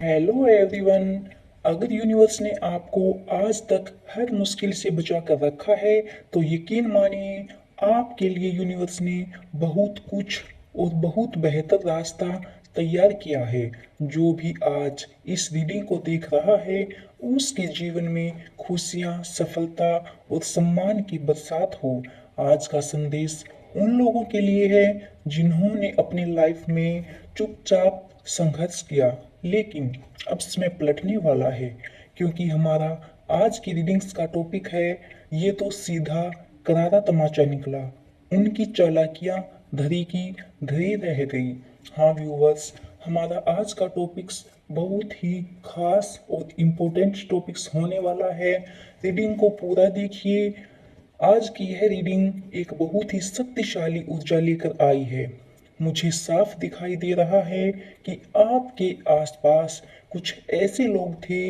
Hello everyone. अगर universe ने आपको आज तक हर मुश्किल से बचा कर रखा है तो यकीन मानिए आपके लिए यूनिवर्स ने बहुत कुछ और बहुत बेहतर रास्ता तैयार किया है। जो भी आज इस रीडिंग को देख रहा है उसके जीवन में खुशियाँ, सफलता और सम्मान की बरसात हो। आज का संदेश उन लोगों के लिए है जिन्होंने अपनी लाइफ में चुपचाप संघर्ष किया, लेकिन अब समय पलटने वाला है। क्योंकि हमारा आज की रीडिंग्स का टॉपिक है, ये तो सीधा करारा तमाचा निकला, उनकी चालाकियां धरी की धरी रह गई। हाँ व्यूवर्स, हमारा आज का टॉपिक्स बहुत ही खास और इम्पोर्टेंट टॉपिक्स होने वाला है। रीडिंग को पूरा देखिए। आज की यह रीडिंग एक बहुत ही शक्तिशाली ऊर्जा लेकर आई है। मुझे साफ दिखाई दे रहा है कि आपके आसपास कुछ ऐसे लोग थे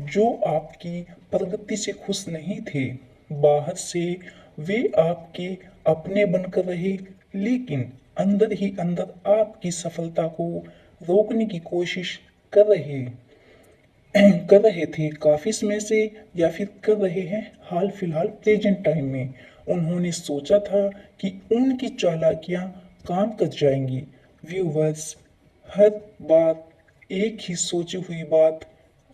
जो आपकी प्रगति से खुश नहीं थे। बाहर से वे आपके अपने बनकर रहे, लेकिन अंदर ही अंदर आपकी सफलता को रोकने की कोशिश कर रहे कर रहे थे काफी समय से, या फिर कर रहे हैं हाल फिलहाल प्रेजेंट टाइम में। उन्होंने सोचा था कि उनकी चालाकियां काम कर जाएंगी। व्यूवर्स, हर बार एक ही सोची हुई बात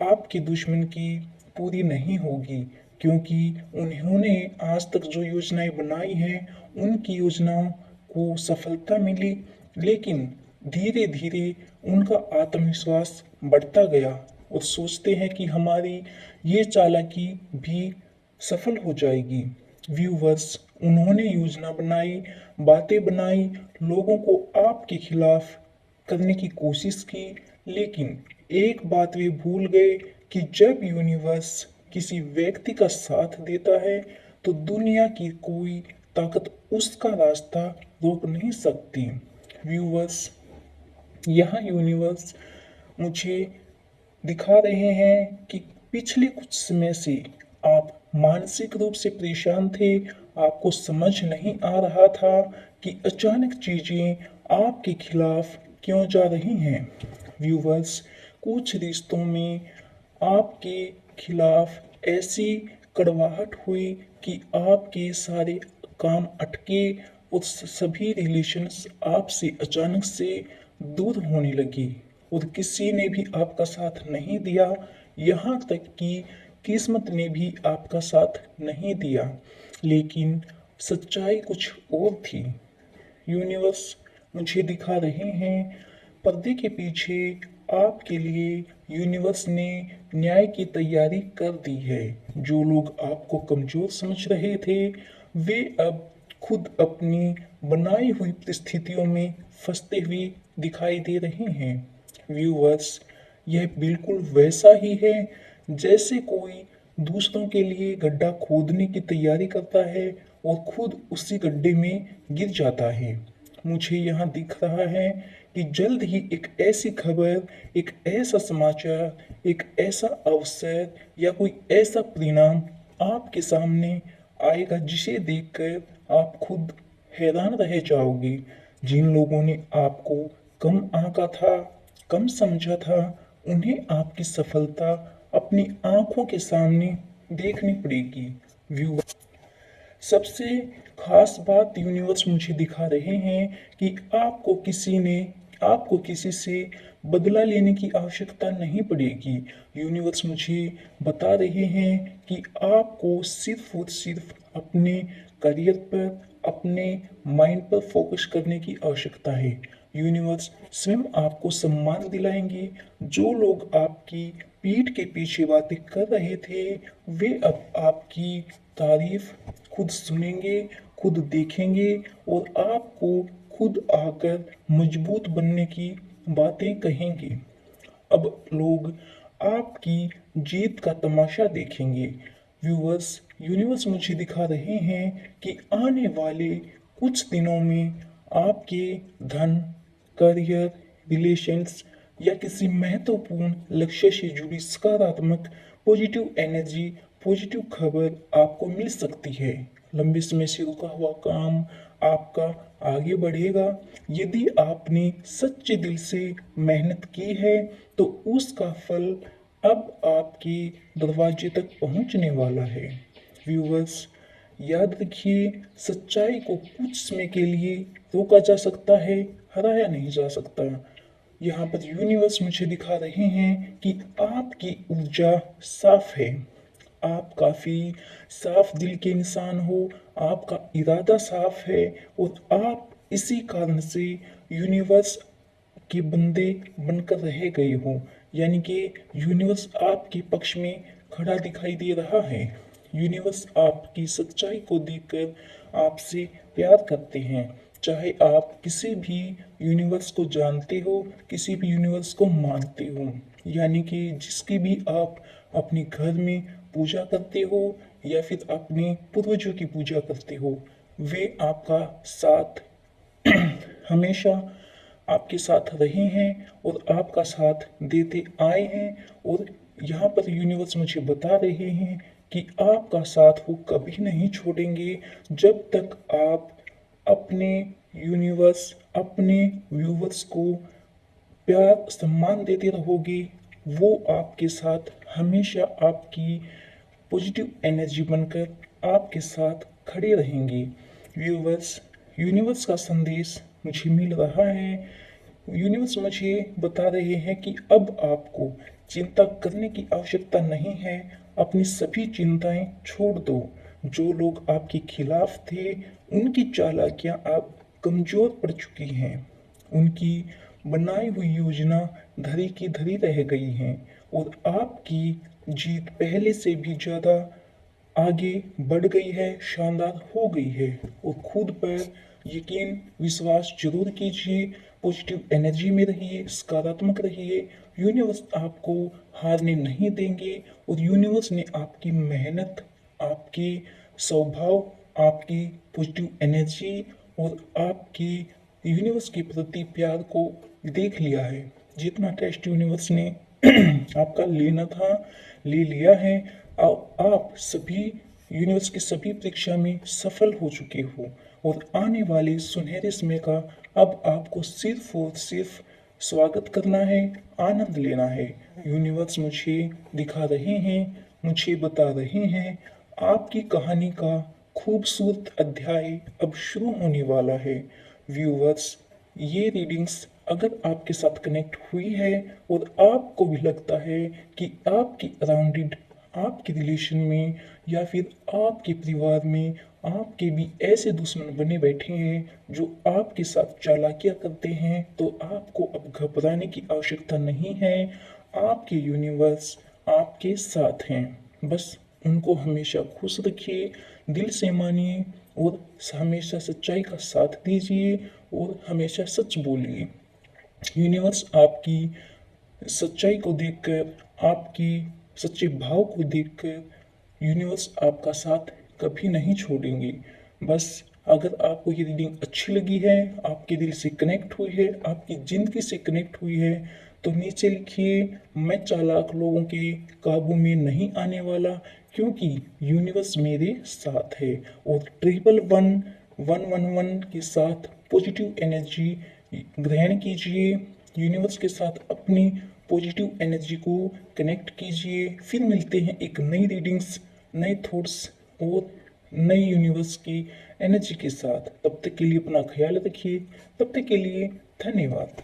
आपके दुश्मन की पूरी नहीं होगी, क्योंकि उन्होंने आज तक जो योजनाएं बनाई हैं उनकी योजनाओं को सफलता मिली, लेकिन धीरे धीरे उनका आत्मविश्वास बढ़ता गया और सोचते हैं कि हमारी ये चालाकी भी सफल हो जाएगी। व्यूवर्स, उन्होंने योजना बनाई, बातें बनाई, लोगों को आपके खिलाफ करने की कोशिश की, लेकिन एक बात वे भूल गए कि जब यूनिवर्स किसी व्यक्ति का साथ देता है तो दुनिया की कोई ताकत उसका रास्ता रोक नहीं सकती। व्यूवर्स, यहाँ यूनिवर्स मुझे दिखा रहे हैं कि पिछले कुछ समय से आप मानसिक रूप से परेशान थे। आपको समझ नहीं आ रहा था कि अचानक चीजें आपके खिलाफ क्यों जा रही हैं। व्यूवर्स, कुछ रिश्तों में आपके खिलाफ ऐसी कड़वाहट हुई कि आपके सारे काम अटके और सभी रिलेशंस आपसे अचानक से दूर होने लगी और किसी ने भी आपका साथ नहीं दिया। यहाँ तक कि किस्मत ने भी आपका साथ नहीं दिया। लेकिन सच्चाई कुछ और थी। यूनिवर्स मुझे दिखा रहे हैं पर्दे के पीछे आपके लिए यूनिवर्स ने न्याय की तैयारी कर दी है। जो लोग आपको कमजोर समझ रहे थे वे अब खुद अपनी बनाई हुई परिस्थितियों में फंसते हुए दिखाई दे रहे हैं। व्यूवर्स, यह बिल्कुल वैसा ही है जैसे कोई दूसरों के लिए गड्ढा खोदने की तैयारी करता है और खुद उसी गड्ढे में गिर जाता है। मुझे यहाँ दिख रहा है कि जल्द ही एक ऐसी खबर, एक ऐसा समाचार, एक ऐसा अवसर या कोई ऐसा परिणाम आपके सामने आएगा जिसे देखकर आप खुद हैरान रह जाओगे। जिन लोगों ने आपको कम आंका था, कम समझा था, उन्हें आपकी सफलता अपनी आंखों के सामने देखनी पड़ेगी। व्यू सबसे खास बात यूनिवर्स मुझे दिखा रहे हैं कि आपको किसी से बदला लेने की आवश्यकता नहीं पड़ेगी। यूनिवर्स मुझे बता रहे हैं कि आपको सिर्फ और सिर्फ अपने करियर पर, अपने माइंड पर फोकस करने की आवश्यकता है। यूनिवर्स स्वयं आपको सम्मान दिलाएंगे। जो लोग आपकी पीठ के पीछे बातें कर रहे थे वे अब आपकी तारीफ खुद सुनेंगे, खुद देखेंगे और आपको खुद आकर मजबूत बनने की बातें कहेंगे। अब लोग आपकी जीत का तमाशा देखेंगे। व्यूवर्स, यूनिवर्स मुझे दिखा रहे हैं कि आने वाले कुछ दिनों में आपके धन, करियर, रिलेशंस या किसी महत्वपूर्ण लक्ष्य से जुड़ी सकारात्मक पॉजिटिव एनर्जी, पॉजिटिव खबर आपको मिल सकती है। लंबे समय से रुका हुआ काम आपका आगे बढ़ेगा। यदि आपने सच्चे दिल से मेहनत की है तो उसका फल अब आपके दरवाजे तक पहुंचने वाला है। व्यूवर्स, याद रखिए, सच्चाई को कुछ समय के लिए रोका जा सकता है, हराया नहीं जा सकता। यहाँ पर यूनिवर्स मुझे दिखा रहे हैं कि आपकी ऊर्जा साफ है। आप काफ़ी साफ दिल के इंसान हो, आपका इरादा साफ है और आप इसी कारण से यूनिवर्स के बंदे बनकर रह गए हो। यानी कि यूनिवर्स आपके पक्ष में खड़ा दिखाई दे रहा है। यूनिवर्स आपकी सच्चाई को देखकर आपसे प्यार करते हैं। चाहे आप किसी भी यूनिवर्स को जानते हो, किसी भी यूनिवर्स को मानते हो, यानी कि जिसकी भी आप अपने घर में पूजा करते हो या फिर अपने पूर्वजों की पूजा करते हो, वे आपका साथ हमेशा आपके साथ रहे हैं और आपका साथ देते आए हैं। और यहाँ पर यूनिवर्स मुझे बता रहे हैं कि आपका साथ वो कभी नहीं छोड़ेंगे जब तक आप अपने यूनिवर्स, अपने व्यूवर्स को प्यार सम्मान देते रहोगे। वो आपके साथ हमेशा आपकी पॉजिटिव एनर्जी बनकर आपके साथ खड़े रहेंगे। व्यूवर्स, यूनिवर्स का संदेश मुझे मिल रहा है। यूनिवर्स मुझे बता रहे हैं कि अब आपको चिंता करने की आवश्यकता नहीं है। अपनी सभी चिंताएं छोड़ दो। जो लोग आपके खिलाफ थे, उनकी चालाकियां अब कमजोर पड़ चुकी हैं। उनकी बनाई हुई योजना धरी की धरी रह गई है और आपकी जीत पहले से भी ज़्यादा आगे बढ़ गई है, शानदार हो गई है। और खुद पर यकीन विश्वास जरूर कीजिए, पॉजिटिव एनर्जी में रहिए, सकारात्मक रहिए। यूनिवर्स आपको हारने नहीं देंगे और यूनिवर्स ने आपकी मेहनत, आपके स्वभाव, आपकी पॉजिटिव एनर्जी और आपकी यूनिवर्स के प्रति प्यार को देख लिया है। जितना टेस्ट यूनिवर्स ने आपका लेना था, ले लिया है। आप सभी यूनिवर्स की सभी परीक्षा में सफल हो चुके हो और आने वाले सुनहरे समय का अब आपको सिर्फ और सिर्फ स्वागत करना है, आनंद लेना है। यूनिवर्स मुझे दिखा रहे हैं, मुझे बता रहे हैं, आपकी कहानी का खूबसूरत अध्याय अब शुरू होने वाला है। व्यूवर्स, ये रीडिंग्स अगर आपके साथ कनेक्ट हुई है और आपको भी लगता है कि आपकी अराउंडेड, आपके रिलेशन में या फिर आपके परिवार में आपके भी ऐसे दुश्मन बने बैठे हैं जो आपके साथ चालाकियां करते हैं, तो आपको अब घबराने की आवश्यकता नहीं है। आपके यूनिवर्स आपके साथ हैं। बस उनको हमेशा खुश रखिए, दिल से मानिए और हमेशा सच्चाई का साथ दीजिए और हमेशा सच बोलिए। यूनिवर्स आपकी सच्चाई को देखकर, आपकी सच्चे भाव को देखकर यूनिवर्स आपका साथ कभी नहीं छोड़ेंगे। बस अगर आपको ये रीडिंग अच्छी लगी है, आपके दिल से कनेक्ट हुई है, आपकी ज़िंदगी से कनेक्ट हुई है, तो नीचे लिखिए, मैं चालाक लोगों के काबू में नहीं आने वाला, क्योंकि यूनिवर्स मेरे साथ है। और 111 के साथ पॉजिटिव एनर्जी ग्रहण कीजिए, यूनिवर्स के साथ अपनी पॉजिटिव एनर्जी को कनेक्ट कीजिए। फिर मिलते हैं एक नई रीडिंग्स, नए थॉट्स और नई यूनिवर्स की एनर्जी के साथ। तब तक के लिए अपना ख्याल रखिए। तब तक के लिए धन्यवाद।